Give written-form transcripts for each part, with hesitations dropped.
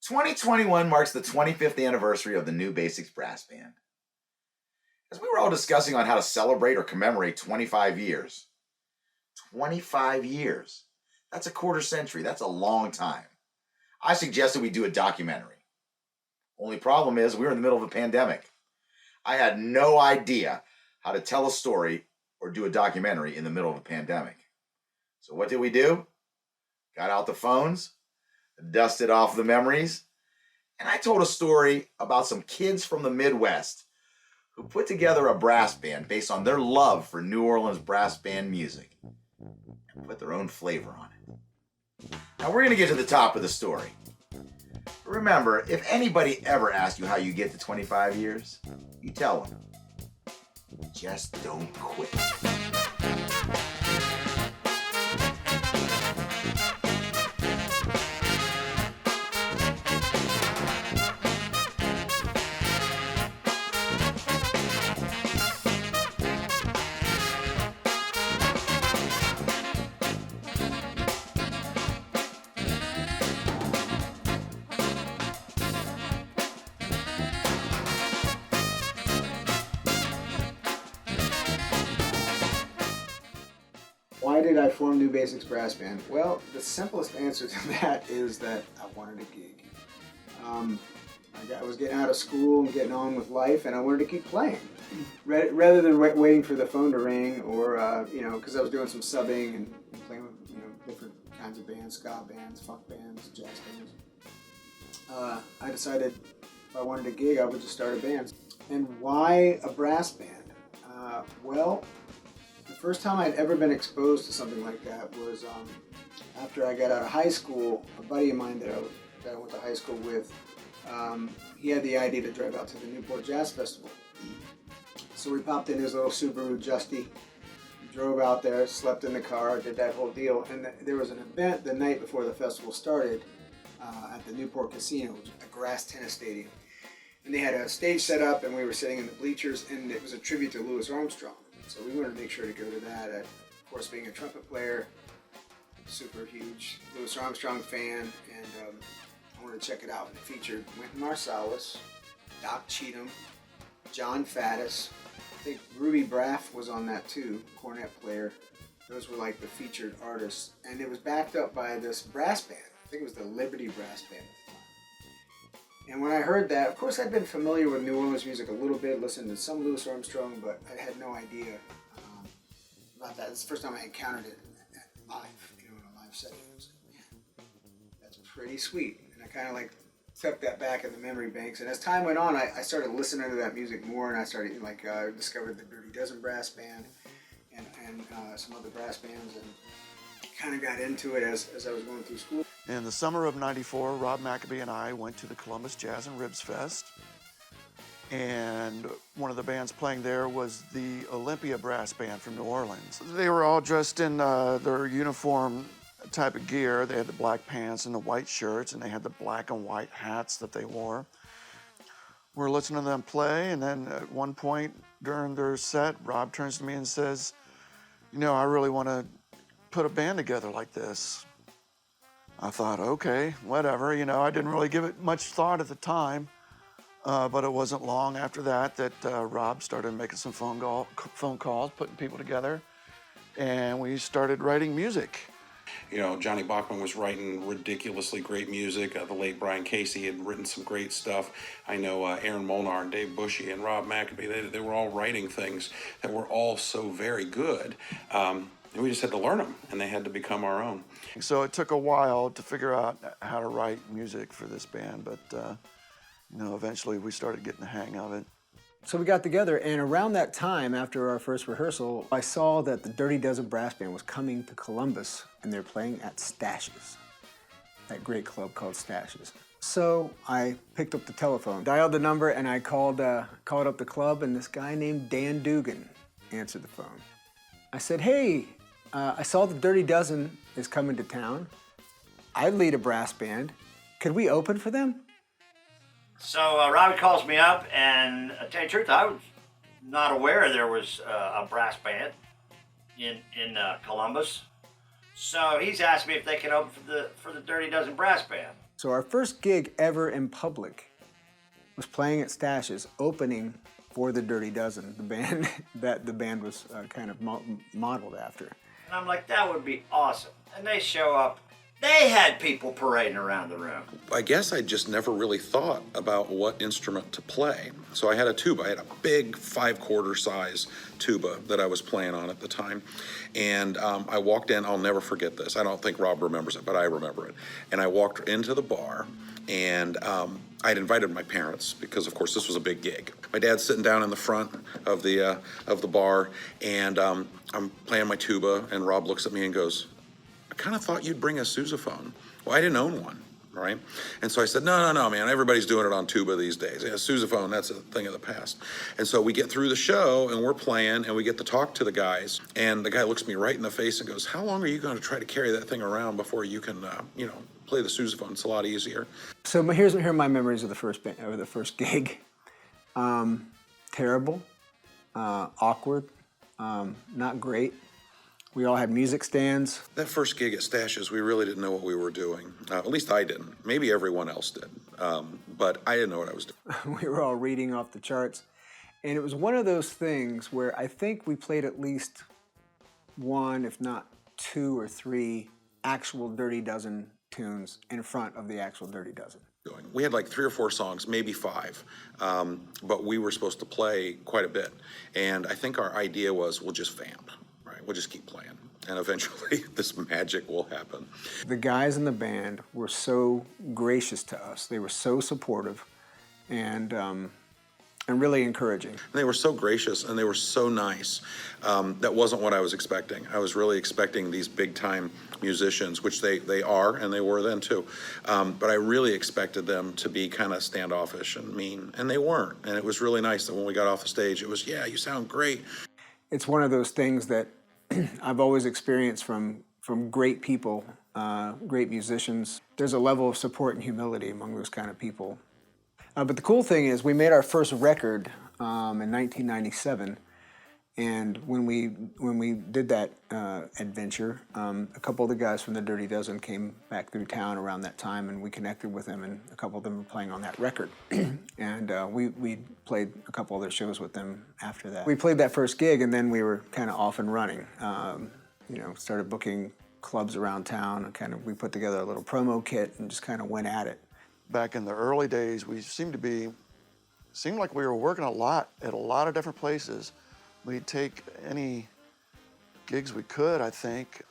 2021 marks the 25th anniversary of the New Basics Brass Band. As we were all discussing on how to celebrate or commemorate 25 years. 25 years. That's a quarter century. That's a long time. I suggested we do a documentary. Only problem is we were in the middle of a pandemic. I had no idea how to tell a story or do a documentary in the middle of a pandemic. So what did we do? Got out the phones, dusted off the memories, and I told a story about some kids from the Midwest who put together a brass band based on their love for New Orleans brass band music and put their own flavor on it. Now we're going to get to the top of the story. Remember, if anybody ever asks you how you get to 25 years, you tell them, just don't quit. Why did I form New Basics Brass Band? Well, the simplest answer to that is that I wanted a gig. I was getting out of school and getting on with life, and I wanted to keep playing. Rather than waiting for the phone to ring, or, because I was doing some subbing and playing with, different kinds of bands, ska bands, funk bands, jazz bands. I decided if I wanted a gig, I would just start a band. And why a brass band? Well, the first time I'd ever been exposed to something like that was after I got out of high school. A buddy of mine that I went to high school with, he had the idea to drive out to the Newport Jazz Festival. So we popped in his little Subaru Justy, drove out there, slept in the car, did that whole deal. And there was an event the night before the festival started at the Newport Casino, which was a grass tennis stadium. And they had a stage set up, and we were sitting in the bleachers, and it was a tribute to Louis Armstrong. So we wanted to make sure to go to that. Of course, being a trumpet player, super huge Louis Armstrong fan, and I wanted to check it out. And it featured Wynton Marsalis, Doc Cheatham, John Faddis. I think Ruby Braff was on that too, cornet player. Those were like the featured artists. And it was backed up by this brass band. I think it was the Liberty Brass Band. And when I heard that, of course I'd been familiar with New Orleans music a little bit, listened to some Louis Armstrong, but I had no idea about that. It's the first time I encountered it live, in a live setting. I was like, man, that's pretty sweet. And I kind of took that back in the memory banks. And as time went on, I started listening to that music more, and I started discovered the Dirty Dozen Brass Band and some other brass bands, and kind of got into it as I was going through school. In the summer of '94, Rob McAbee and I went to the Columbus Jazz and Ribs Fest. And one of the bands playing there was the Olympia Brass Band from New Orleans. They were all dressed in their uniform type of gear. They had the black pants and the white shirts, and they had the black and white hats that they wore. We're listening to them play, and then at one point during their set, Rob turns to me and says, I really want to put a band together like this. I thought, okay, whatever. I didn't really give it much thought at the time, but it wasn't long after that Rob started making some phone calls, putting people together, and we started writing music. Johnny Bachman was writing ridiculously great music. The late Brian Casey had written some great stuff. I know Aaron Molnar and Dave Bushy and Rob McAbee, they were all writing things that were all so very good. And we just had to learn them, and they had to become our own. So it took a while to figure out how to write music for this band, but eventually we started getting the hang of it. So we got together, and around that time, after our first rehearsal, I saw that the Dirty Dozen Brass Band was coming to Columbus, and they're playing at Stashes, that great club called Stashes. So I picked up the telephone, dialed the number, and I called up the club, and this guy named Dan Dugan answered the phone. I said, hey, I saw the Dirty Dozen is coming to town. I lead a brass band. Could we open for them? So Robbie calls me up, and to tell you the truth, I was not aware there was a brass band in Columbus. So he's asked me if they can open for the Dirty Dozen Brass Band. So our first gig ever in public was playing at Stash's, opening for the Dirty Dozen, the band that the band was kind of modeled after. And I'm like, that would be awesome. And they show up. They had people parading around the room. I guess I just never really thought about what instrument to play. So I had a tuba. I had a big 5/4 size tuba that I was playing on at the time. And I walked in, I'll never forget this. I don't think Rob remembers it, but I remember it. And I walked into the bar, and I'd invited my parents because, of course, this was a big gig. My dad's sitting down in the front of the bar, and I'm playing my tuba, and Rob looks at me and goes, "I kind of thought you'd bring a sousaphone." Well, I didn't own one, right? And so I said, no, man, everybody's doing it on tuba these days. Yeah, sousaphone, that's a thing of the past. And so we get through the show, and we're playing, and we get to talk to the guys, and the guy looks me right in the face and goes, "How long are you going to try to carry that thing around before you can, play the sousaphone? It's a lot easier." So here are my memories of the first gig. Terrible, awkward, not great. We all had music stands. That first gig at Stash's, we really didn't know what we were doing. At least I didn't. Maybe everyone else did. But I didn't know what I was doing. We were all reading off the charts. And it was one of those things where I think we played at least one, if not 2 or 3 actual Dirty Dozen tunes in front of the actual Dirty Dozen. We had like 3 or 4 songs, maybe 5, but we were supposed to play quite a bit. And I think our idea was we'll just vamp, right? We'll just keep playing. And eventually this magic will happen. The guys in the band were so gracious to us. They were so supportive and really encouraging. They were so gracious and they were so nice. That wasn't what I was expecting. I was really expecting these big-time musicians, which they are, and they were then too. But I really expected them to be kind of standoffish and mean, and they weren't. And it was really nice that when we got off the stage, it was, "Yeah, you sound great." It's one of those things that I've always experienced from great people, great musicians. There's a level of support and humility among those kind of people. But the cool thing is we made our first record in 1997, and when we did that adventure, a couple of the guys from the Dirty Dozen came back through town around that time, and we connected with them, and a couple of them were playing on that record. And we played a couple other shows with them after that. We played that first gig, and then we were kind of off and running. Started booking clubs around town, and we put together a little promo kit and just kind of went at it. Back in the early days, we seemed like we were working a lot at a lot of different places. We'd take any gigs we could, I think.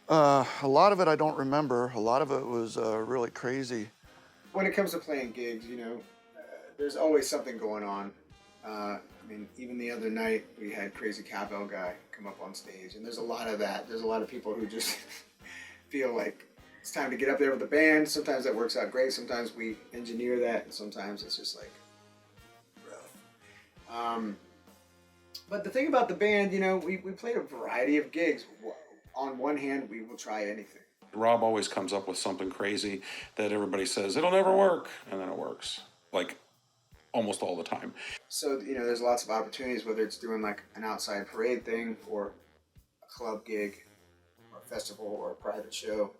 A lot of it I don't remember. A lot of it was really crazy. When it comes to playing gigs, there's always something going on. Even the other night, we had Crazy Cowbell Guy come up on stage, and there's a lot of that. There's a lot of people who just feel like it's time to get up there with the band. Sometimes that works out great. Sometimes we engineer that, and sometimes it's just like rough. But the thing about the band, we played a variety of gigs. On one hand, we will try anything. Rob always comes up with something crazy that everybody says, "It'll never work," and then it works. Like, almost all the time. So, there's lots of opportunities, whether it's doing like an outside parade thing or a club gig or a festival or a private show.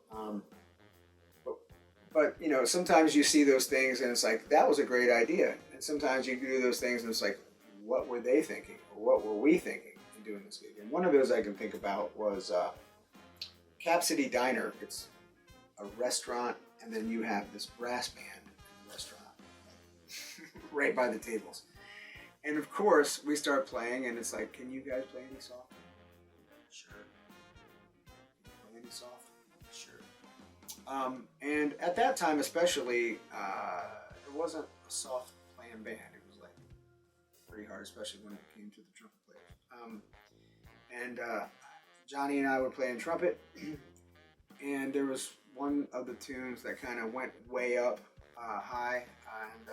But sometimes you see those things and it's like, that was a great idea. And sometimes you do those things and it's like, what were they thinking? Or what were we thinking in doing this gig? And one of those I can think about was Cap City Diner. It's a restaurant, and then you have this brass band in the restaurant right by the tables. And of course, we start playing, and it's like, "Can you guys play any soft?" "Sure." "Can you play any soft?" "Sure." And at that time, especially, it wasn't a soft playing band. It was like pretty hard, especially when it came to the trumpet players. And Johnny and I were playing trumpet, and there was one of the tunes that kind of went way up high, and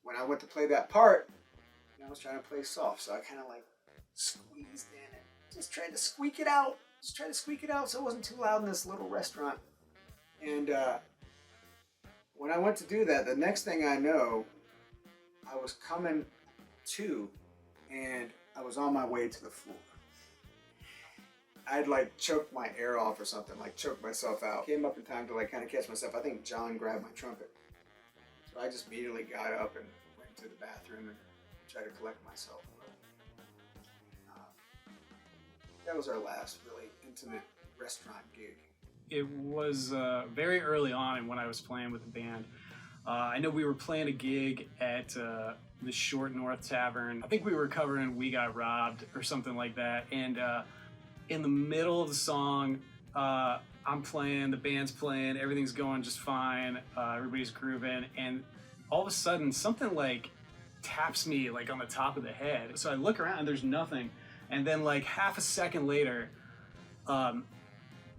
when I went to play that part, I was trying to play soft, so I kind of like squeezed in and just tried to squeak it out. So it wasn't too loud in this little restaurant. And when I went to do that, the next thing I know, I was coming to, and I was on my way to the floor. I'd like choked my air off or something, like choked myself out. Came up in time to like kind of catch myself. I think John grabbed my trumpet. So I just immediately got up and went to the bathroom and tried to collect myself. That was our last really intimate restaurant gig. It was very early on when I was playing with the band. I know we were playing a gig at the Short North Tavern. I think we were covering We Got Robbed or something like that. And in the middle of the song, I'm playing, the band's playing, everything's going just fine, everybody's grooving, and all of a sudden something like taps me like on the top of the head. So I look around and there's nothing. And then like half a second later,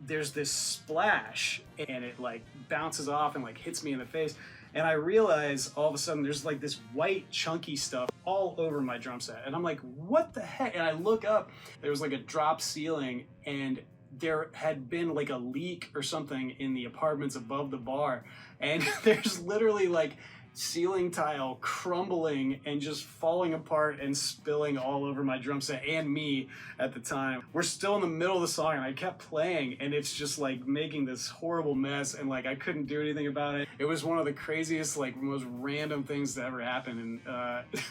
there's this splash and it like bounces off and like hits me in the face. And I realize all of a sudden there's like this white chunky stuff all over my drum set. And I'm like, what the heck? And I look up, there was like a drop ceiling and there had been like a leak or something in the apartments above the bar. And there's literally like ceiling tile crumbling and just falling apart and spilling all over my drum set and me at the time. We're still in the middle of the song and I kept playing and it's just like making this horrible mess and like I couldn't do anything about it. It was one of the craziest, like most random things that ever happened and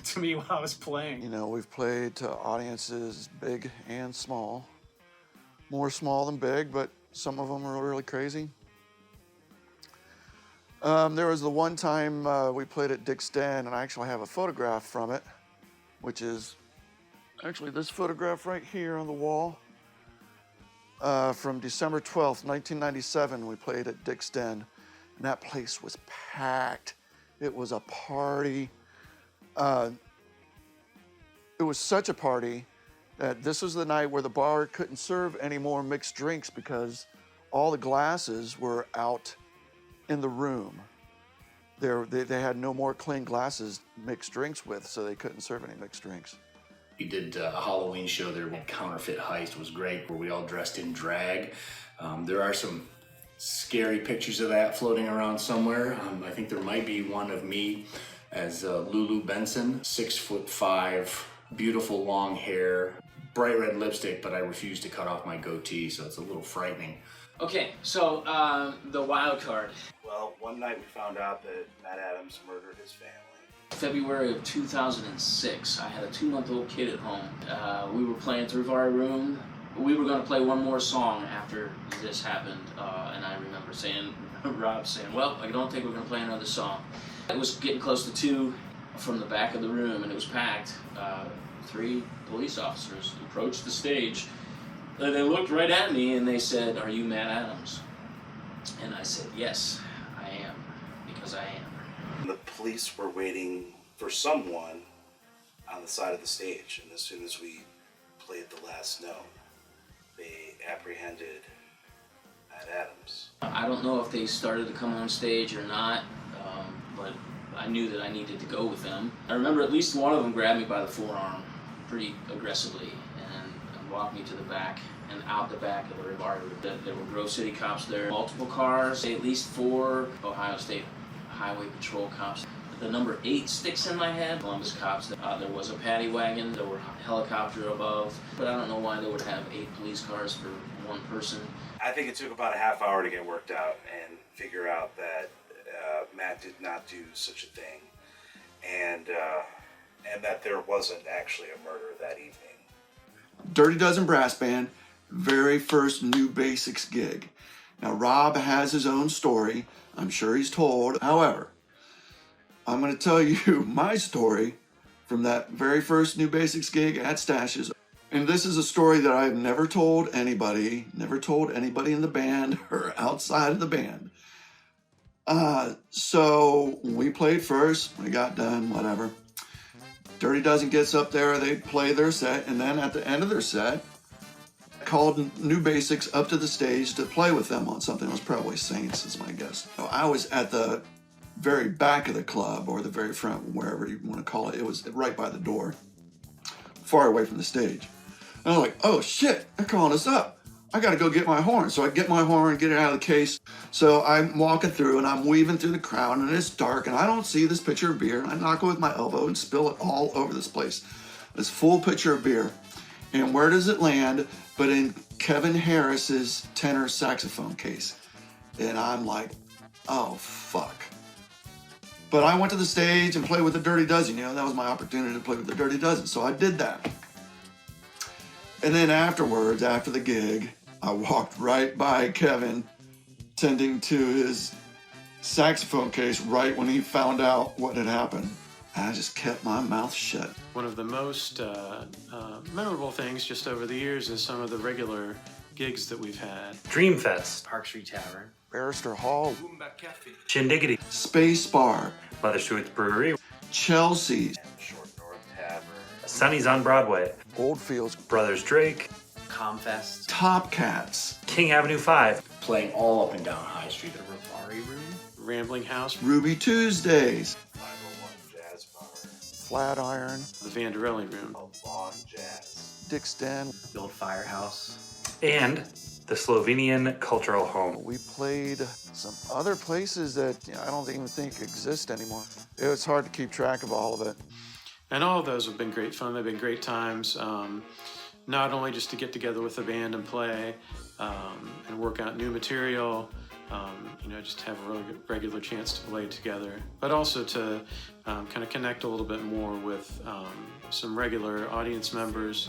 to me while I was playing. You know, we've played to audiences big and small. More small than big, but some of them are really crazy. There was the one time we played at Dick's Den, and I actually have a photograph from it, which is actually this photograph right here on the wall. From December 12th, 1997, we played at Dick's Den, and that place was packed. It was a party. It was such a party that this was the night where the bar couldn't serve any more mixed drinks because all the glasses were out in the room. They had no more clean glasses to mix drinks with, so they couldn't serve any mixed drinks. We did a Halloween show there. Counterfeit Heist was great, where we all dressed in drag. There are some scary pictures of that floating around somewhere. I think there might be one of me as Lulu Benson, 6'5", beautiful long hair, bright red lipstick, but I refuse to cut off my goatee, so it's a little frightening. Okay, so the wild card. Well, one night we found out that Matt Adams murdered his family. February of 2006, I had a 2-month-old kid at home. We were playing through our room. We were going to play one more song after this happened, and I remember Rob saying, well, I don't think we're going to play another song. It was getting close to 2 from the back of the room, and it was packed. 3 police officers approached the stage. They looked right at me and they said, "Are you Matt Adams?" And I said, "Yes, I am, because I am." The police were waiting for someone on the side of the stage, and as soon as we played the last note, they apprehended Matt Adams. I don't know if they started to come on stage or not, but I knew that I needed to go with them. I remember at least one of them grabbed me by the forearm pretty aggressively and walked me to the back and out the back of the bar. There were Grove City cops there, multiple cars, at least 4 Ohio State Highway Patrol cops. The number 8 sticks in my head. Columbus cops. There was a paddy wagon. There were a helicopter above. But I don't know why they would have 8 police cars for one person. I think it took about a half hour to get worked out and figure out that Matt did not do such a thing, and that there wasn't actually a murder that evening. Dirty Dozen Brass Band, very first New Basics gig. Now, Rob has his own story. I'm sure he's told. However, I'm going to tell you my story from that very first New Basics gig at Stashes. And this is a story that I've never told anybody in the band or outside of the band. So we played first, we got done, whatever. Dirty Dozen gets up there, they play their set, and then at the end of their set, called New Basics up to the stage to play with them on something. It was probably Saints, is my guess. So I was at the very back of the club, or the very front, wherever you want to call it. It was right by the door, far away from the stage. And I'm like, oh shit, they're calling us up. I gotta go get my horn. So I get my horn, get it out of the case. So I'm walking through and I'm weaving through the crowd and it's dark and I don't see this pitcher of beer. And I knock it with my elbow and spill it all over this place. This full pitcher of beer. And where does it land? But Kevin Harris's tenor saxophone case. And I'm like, oh, fuck. But I went to the stage and played with the Dirty Dozen. You know, that was my opportunity to play with the Dirty Dozen. So I did that. And then afterwards, after the gig, I walked right by Kevin tending to his saxophone case right when he found out what had happened. I just kept my mouth shut. One of the most memorable things just over the years is some of the regular gigs that we've had. Dreamfest, Park Street Tavern, Barrister Hall, Shindiggity, Space Bar, Mother Stewart's Brewery, Chelsea's, Short North Tavern. Sonny's on Broadway, Oldfields, Brothers Drake, Comfest, Top Cats, King Avenue 5, Playing all up and down High Street. the Rivari Room, Rambling House, Ruby Tuesdays, 501 Jazz Bar. Flatiron, the Vanderelli Room. Lawn Jazz. Dick's Den. the Old Firehouse, and the Slovenian Cultural Home. We played some other places that I don't even think exist anymore. It was hard to keep track of all of it. And all of those have been great fun. They've been great times. Not only just to get together with the band and play and work out new material, just have a really good regular chance to play together, but also to kind of connect a little bit more with some regular audience members,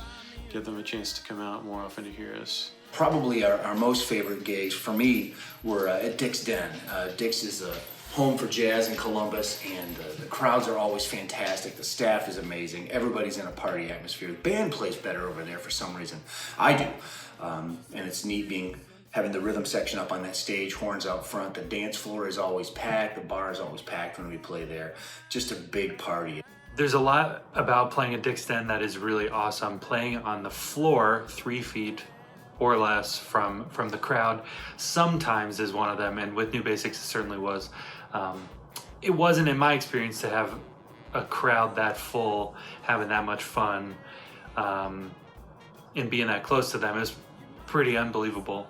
give them a chance to come out more often to hear us. Probably our most favorite gigs for me were at Dick's Den. Dick's is a home for jazz in Columbus, and the crowds are always fantastic. The staff is amazing. Everybody's in a party atmosphere. The band plays better over there for some reason. I do. And it's neat having the rhythm section up on that stage, horns out front. The dance floor is always packed. The bar is always packed when we play there. Just a big party. There's a lot about playing at Dick's Den that is really awesome. Playing on the floor 3 feet or less from the crowd sometimes is one of them, and with New Basics it certainly was. It wasn't, in my experience, to have a crowd that full, having that much fun, and being that close to them is pretty unbelievable.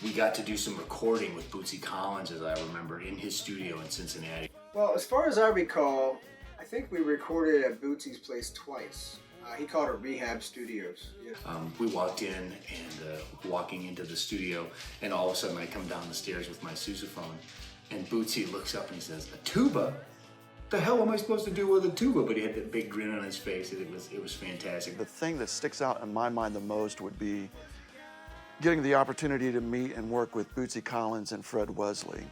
We got to do some recording with Bootsy Collins, as I remember, in his studio in Cincinnati. Well, as far as I recall, I think we recorded at Bootsy's place twice. He called it Rehab Studios. Yeah. We walked in and walking into the studio, and all of a sudden I come down the stairs with my sousaphone, and Bootsy looks up and he says, "A tuba? The hell am I supposed to do with a tuba?" But he had that big grin on his face, and it was fantastic. The thing that sticks out in my mind the most would be getting the opportunity to meet and work with Bootsy Collins and Fred Wesley.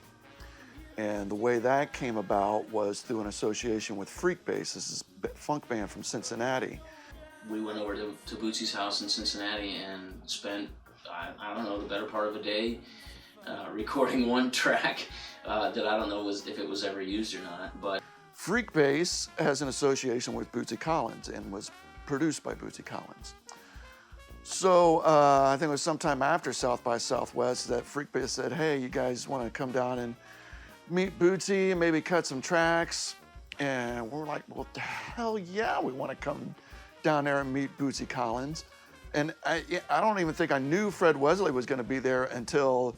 And the way that came about was through an association with Freak Bass. This is a funk band from Cincinnati. We went over to Bootsy's house in Cincinnati and spent, I don't know, the better part of a day recording one track that I don't know if it was ever used or not. But Freak Bass has an association with Bootsy Collins and was produced by Bootsy Collins. So I think it was sometime after South by Southwest that Freak Bass said, "Hey, you guys want to come down and meet Bootsy and maybe cut some tracks?" And we're like, "Well, hell yeah, we want to come down there and meet Bootsy Collins." And I don't even think I knew Fred Wesley was going to be there until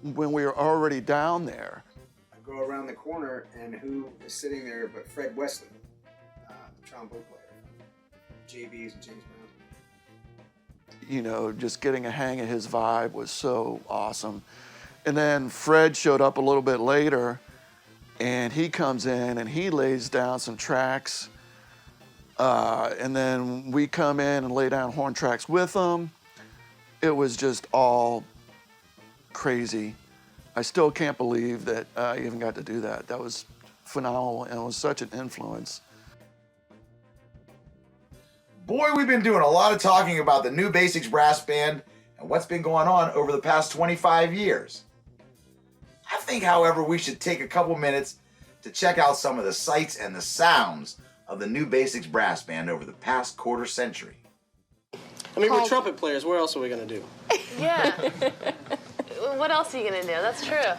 when we were already down there. I go around the corner, and who is sitting there but Fred Wesley, the trombone player, JB's and James Brown. You know, just getting a hang of his vibe was so awesome. And then Fred showed up a little bit later, and he comes in and he lays down some tracks. And then we come in and lay down horn tracks with him. It was just all crazy. I still can't believe that I even got to do that. That was phenomenal, and it was such an influence. Boy, we've been doing a lot of talking about the New Basics Brass Band and what's been going on over the past 25 years. I think, however, we should take a couple minutes to check out some of the sights and the sounds of the New Basics Brass Band over the past quarter century. I mean, we're trumpet players. What else are we going to do? Yeah. What else are you going to do? That's true.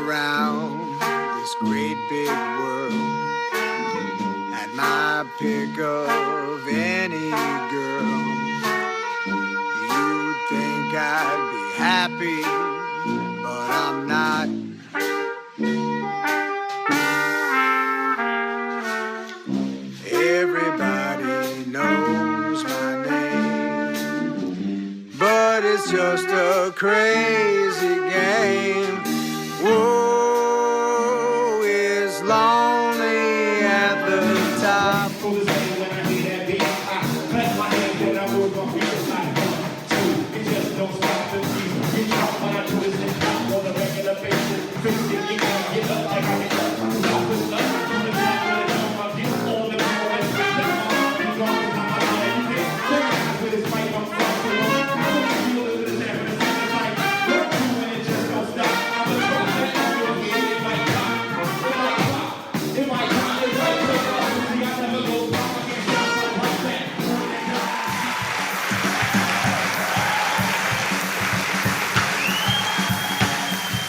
around this great big world. Had my pick of any girl. You'd think I'd be happy, but I'm not. Everybody knows my name, but it's just a crazy game. Whoa, is lonely at the top.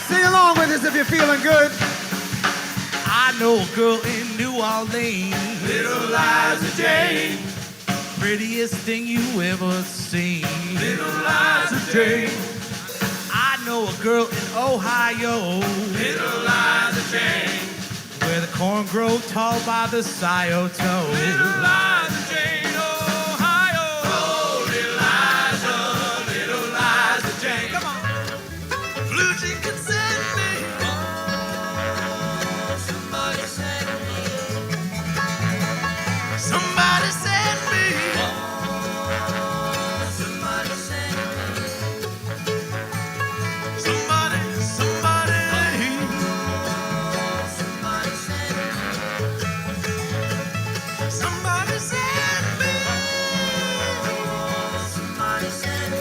Sing along with us if you're feeling good. I know a girl in New Orleans, Little Liza Jane, prettiest thing you ever seen, Little Liza Jane. I know a girl in Ohio, Little Liza Jane, where the corn grow tall by the Scioto, Little Liza Jane, Ohio. Oh, Little Liza Jane. Come on. Blue jean can send me. Somebody send me. Somebody send me. Somebody send me. Somebody, somebody. Somebody send me. Somebody send me. Somebody send me.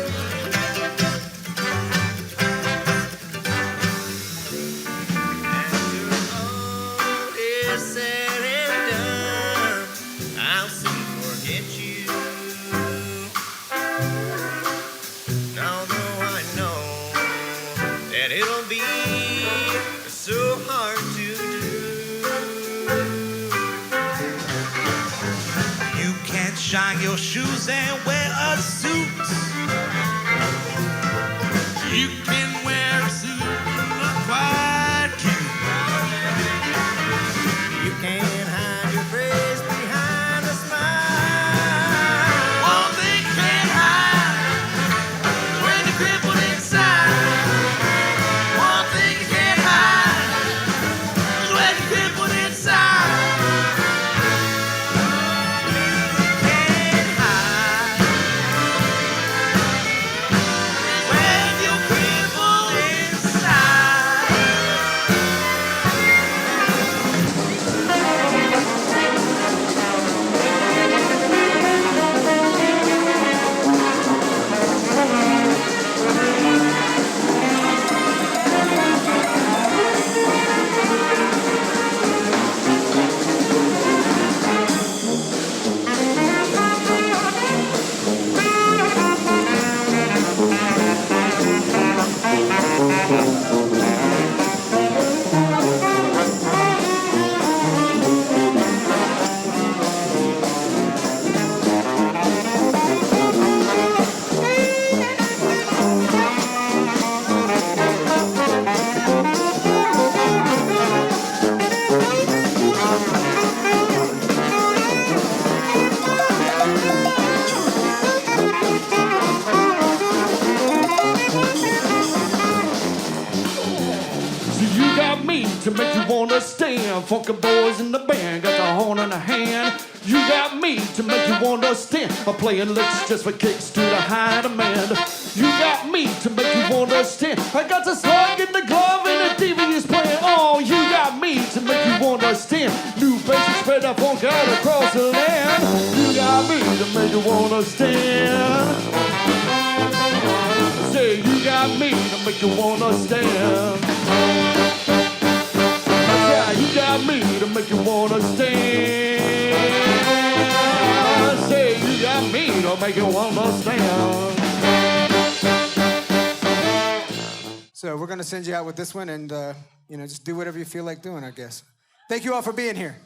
It's said and done, I'll soon forget you. Although I know that it'll be so hard to do. You can't shine your shoes and wear a suit. You can wear a suit and look quite cute. You can't hide your face behind a smile. One thing you can't hide is when you're crippled inside. One thing you can't hide is when you're crippled inside. You can't hide when you're crippled inside. So you got me to make you wanna stand. Funky boys in the band got the horn in the hand. You got me to make you wanna stand. I'm playing licks just for kicks to the high demand. You got me to make you wanna stand. I got the slug in the glove and the TV is playing. Oh, you got me to make you wanna stand. New bass spread that funk out across the land. You got me to make you wanna stand. Say you got me to make you wanna stand. Yeah, you got me to make you wanna stand. Say you got me to make you wanna stand. So So we're going to send you out with this one and, just do whatever you feel like doing, I guess. Thank you all for being here.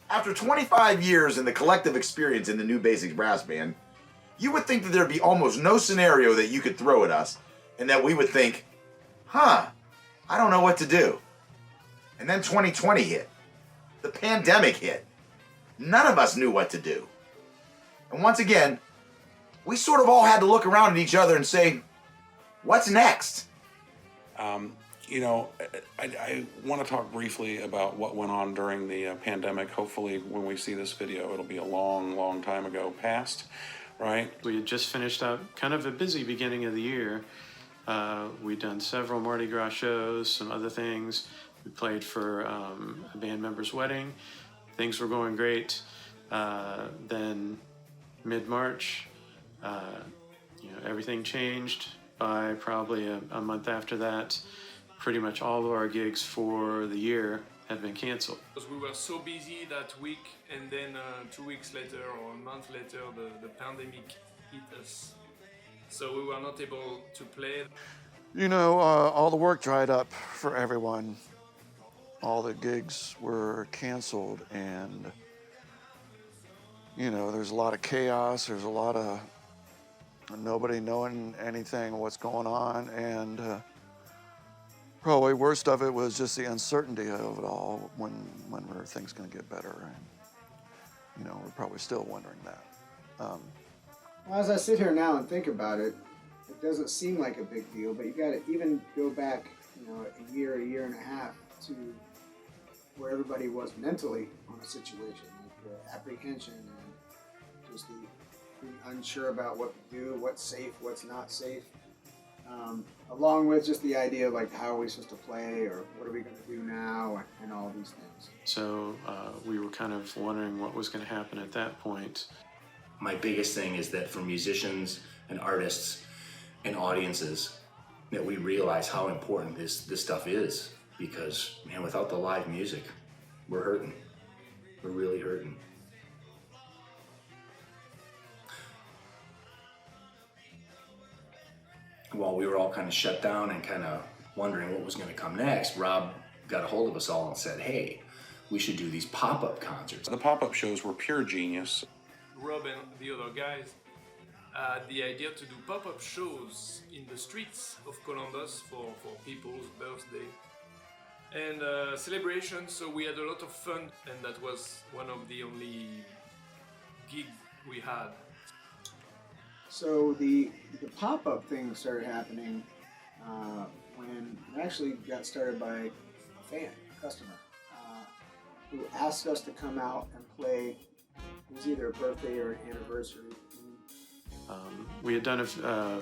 After 25 years in the collective experience in the New Basics Brass Band, you would think that there'd be almost no scenario that you could throw at us and that we would think, I don't know what to do. And then 2020 hit. The pandemic hit. None of us knew what to do. And once again, we sort of all had to look around at each other and say, what's next? I want to talk briefly about what went on during the pandemic. Hopefully, when we see this video, it'll be a long, long time ago past, right? We had just finished up kind of a busy beginning of the year. We'd done several Mardi Gras shows, some other things. We played for a band member's wedding. Things were going great. Then mid-March, everything changed. By probably a month after that, pretty much all of our gigs for the year had been canceled. Because we were so busy that week, and then 2 weeks later or a month later, the pandemic hit us. So we were not able to play. All the work dried up for everyone. All the gigs were canceled, and, there's a lot of chaos. There's a lot of nobody knowing anything, what's going on, and probably worst of it was just the uncertainty of it all. When were things going to get better? And we're probably still wondering that. As I sit here now and think about it, it doesn't seem like a big deal, but you got to even go back, a year and a half to where everybody was mentally on a situation, like the apprehension and just the being unsure about what to do, what's safe, what's not safe, along with just the idea of like, how are we supposed to play, or what are we going to do now, and all these things. So we were kind of wondering what was going to happen at that point. My biggest thing is that for musicians and artists and audiences, that we realize how important this stuff is, because, man, without the live music, we're hurting. We're really hurting. While we were all kind of shut down and kind of wondering what was going to come next, Rob got a hold of us all and said, hey, we should do these pop-up concerts. The pop-up shows were pure genius. Rob and the other guys had the idea to do pop-up shows in the streets of Columbus for people's birthday and celebration, so we had a lot of fun, and that was one of the only gigs we had. So the pop-up thing started happening when it actually got started by a fan, a customer, who asked us to come out and play. It was either a birthday or an anniversary. We had done a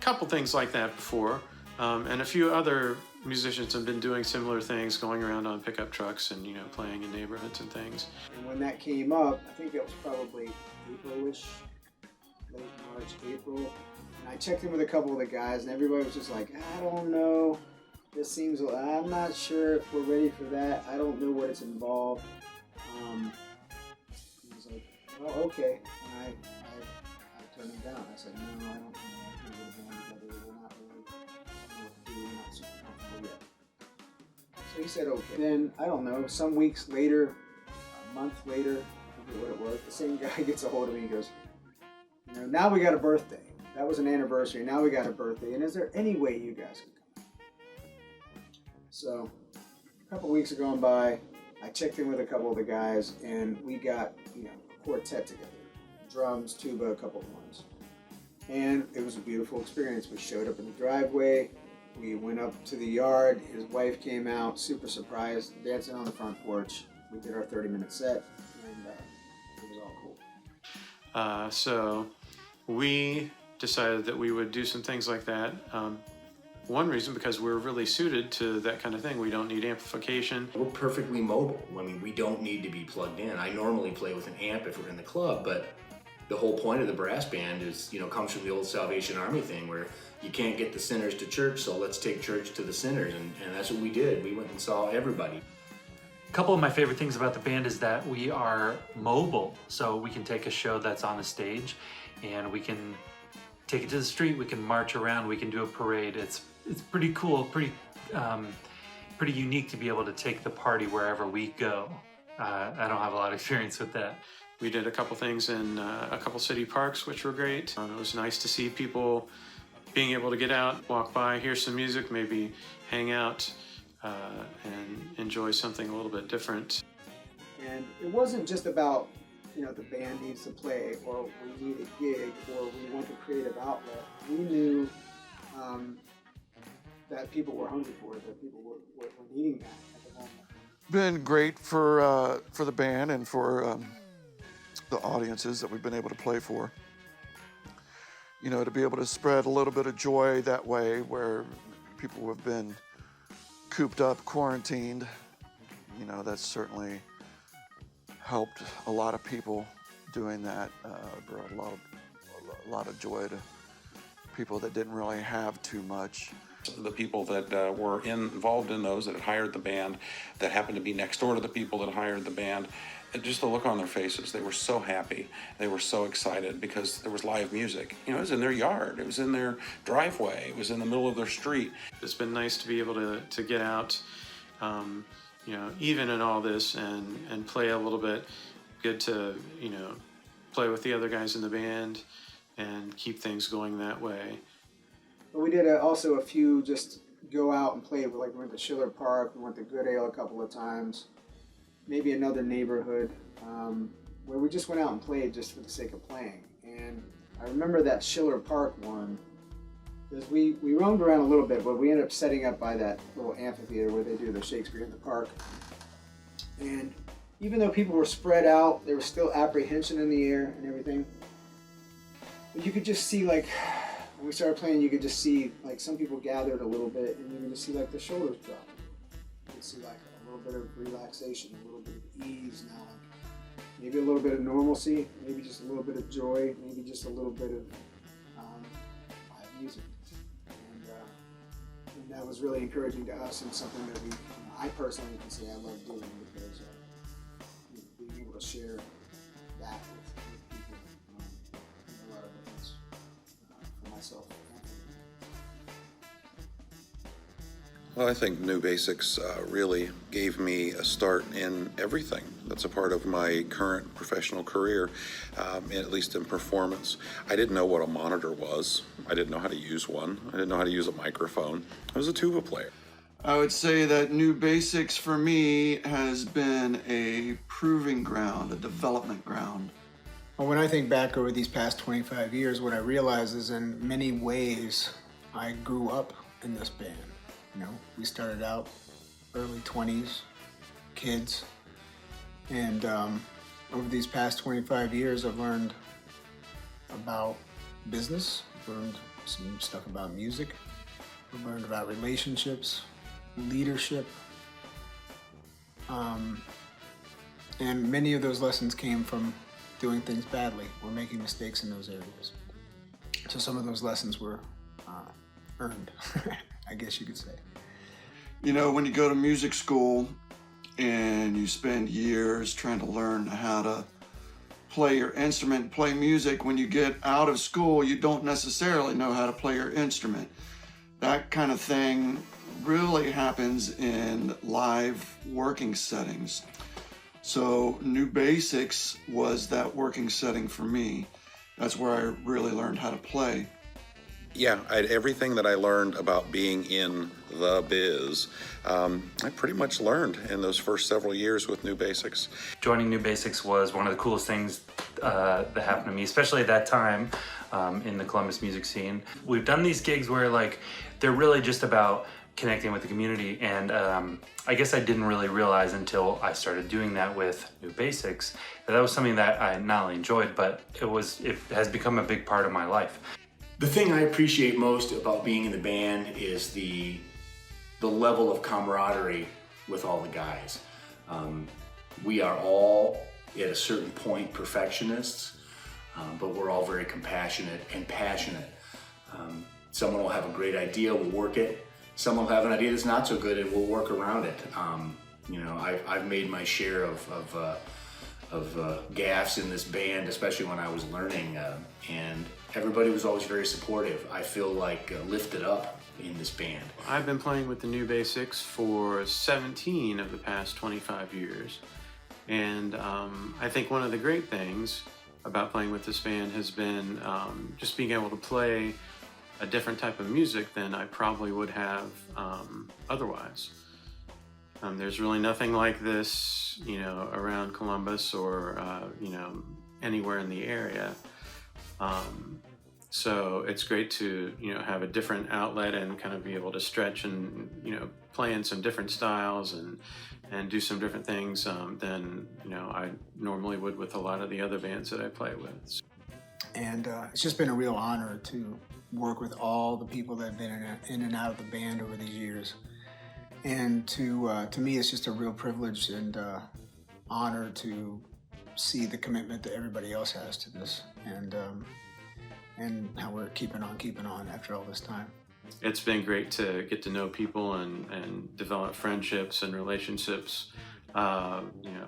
couple things like that before, and a few other musicians have been doing similar things, going around on pickup trucks and playing in neighborhoods and things. And when that came up, I think that was probably April-ish, late March, April. And I checked in with a couple of the guys, and everybody was just like, I don't know. I'm not sure if we're ready for that. I don't know what's involved. I was like, well, okay. And I turned him down. I said, no, I don't know. I think we're going together. We're not really know what to do. We're not super comfortable yet. So he said, okay. Then, I don't know, some weeks later, a month later, I forget what it was, the same guy gets a hold of me and goes, you know, now we got a birthday. That was an anniversary. Now we got a birthday. And is there any way you guys can come? So, a couple weeks have gone by. I checked in with a couple of the guys, and we got, you know, a quartet together. Drums, tuba, a couple of horns. And it was a beautiful experience. We showed up in the driveway. We went up to the yard. His wife came out, super surprised, dancing on the front porch. We did our 30-minute set, and it was all cool. So we decided that we would do some things like that. One reason, because we're really suited to that kind of thing. We don't need amplification. We're perfectly mobile. I mean, we don't need to be plugged in. I normally play with an amp if we're in the club, but the whole point of the brass band is, you know, comes from the old Salvation Army thing where you can't get the sinners to church, so let's take church to the sinners, and that's what we did. We went and saw everybody. A couple of my favorite things about the band is that we are mobile, so we can take a show that's on the stage and we can take it to the street, we can march around, we can do a parade. It's pretty cool, pretty unique to be able to take the party wherever we go. I don't have a lot of experience with that. We did a couple things in a couple city parks, which were great. It was nice to see people being able to get out, walk by, hear some music, maybe hang out and enjoy something a little bit different. And it wasn't just about, you know, the band needs to play, or we need a gig, or we want a creative outlet. We knew that people were hungry for it, that people were needing that at the moment. Been great for the band and for the audiences that we've been able to play for. You know, to be able to spread a little bit of joy that way, where people have been cooped up, quarantined. You know, that's certainly helped a lot of people doing that. Brought a lot of joy to people that didn't really have too much. The people that were involved in those, that had hired the band, that happened to be next door to the people that hired the band, just the look on their faces, they were so happy, they were so excited because there was live music. You know, it was in their yard, it was in their driveway, it was in the middle of their street. It's been nice to be able to get out, you know, even in all this and play a little bit. Good to, you know, play with the other guys in the band and keep things going that way. But we did also a few just go out and play. Like we went to Schiller Park, we went to Good Ale a couple of times, maybe another neighborhood where we just went out and played just for the sake of playing. And I remember that Schiller Park one, because we roamed around a little bit, but we ended up setting up by that little amphitheater where they do the Shakespeare in the Park. And even though people were spread out, there was still apprehension in the air and everything. But you could just see, like, when we started playing, you could just see, like, some people gathered a little bit, and you could just see, like, the shoulders drop. You could see, like, a little bit of relaxation, a little bit of ease now, like, maybe a little bit of normalcy, maybe just a little bit of joy, maybe just a little bit of live music. And that was really encouraging to us, and something that I personally can say I love doing, because being able to share that with people, a lot of difference for myself. Well, I think New Basics really gave me a start in everything that's a part of my current professional career, at least in performance. I didn't know what a monitor was. I didn't know how to use one. I didn't know how to use a microphone. I was a tuba player. I would say that New Basics for me has been a proving ground, a development ground. Well, when I think back over these past 25 years, what I realize is in many ways I grew up in this band. You know, we started out early 20s, kids, and over these past 25 years I've learned about business, learned some stuff about music, I've learned about relationships, leadership, and many of those lessons came from doing things badly or making mistakes in those areas. So some of those lessons were earned, I guess you could say. You know, when you go to music school and you spend years trying to learn how to play your instrument, play music, when you get out of school, you don't necessarily know how to play your instrument. That kind of thing really happens in live working settings. So New Basics was that working setting for me. That's where I really learned how to play. Yeah, everything that I learned about being in the biz, I pretty much learned in those first several years with New Basics. Joining New Basics was one of the coolest things that happened to me, especially at that time in the Columbus music scene. We've done these gigs where like they're really just about connecting with the community, and I guess I didn't really realize until I started doing that with New Basics that was something that I not only enjoyed, but it has become a big part of my life. The thing I appreciate most about being in the band is the level of camaraderie with all the guys. We are all, at a certain point, perfectionists, but we're all very compassionate and passionate. Someone will have a great idea, we'll work it. Someone will have an idea that's not so good, and we'll work around it. I've made my share of gaffes in this band, especially when I was learning, and everybody was always very supportive. I feel like lifted up in this band. I've been playing with the New Basics for 17 of the past 25 years. And I think one of the great things about playing with this band has been just being able to play a different type of music than I probably would have otherwise. There's really nothing like this, around Columbus or, anywhere in the area. So it's great to, have a different outlet and kind of be able to stretch and, play in some different styles and do some different things than, I normally would with a lot of the other bands that I play with. And it's just been a real honor to work with all the people that have been in and out of the band over these years. And to me, it's just a real privilege and honor to see the commitment that everybody else has to this, and how we're keeping on after all this time. It's been great to get to know people and develop friendships and relationships,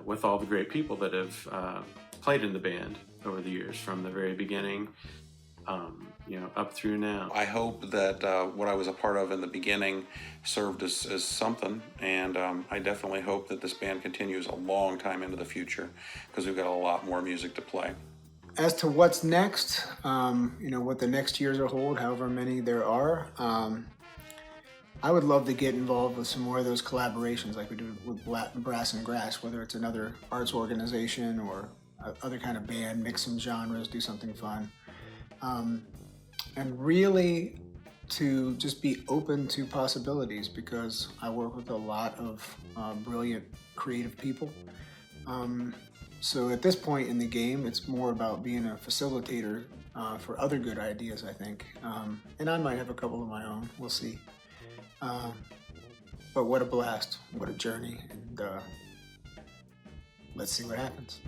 with all the great people that have played in the band over the years, from the very beginning, up through now. I hope that what I was a part of in the beginning served as something, and I definitely hope that this band continues a long time into the future, because we've got a lot more music to play. As to what's next, what the next years will hold, however many there are, I would love to get involved with some more of those collaborations like we do with Brass and Grass, whether it's another arts organization or other kind of band, mix some genres, do something fun. And really to just be open to possibilities, because I work with a lot of brilliant, creative people. So at this point in the game, it's more about being a facilitator for other good ideas, I think. And I might have a couple of my own, we'll see. But what a blast, what a journey, and let's see what happens.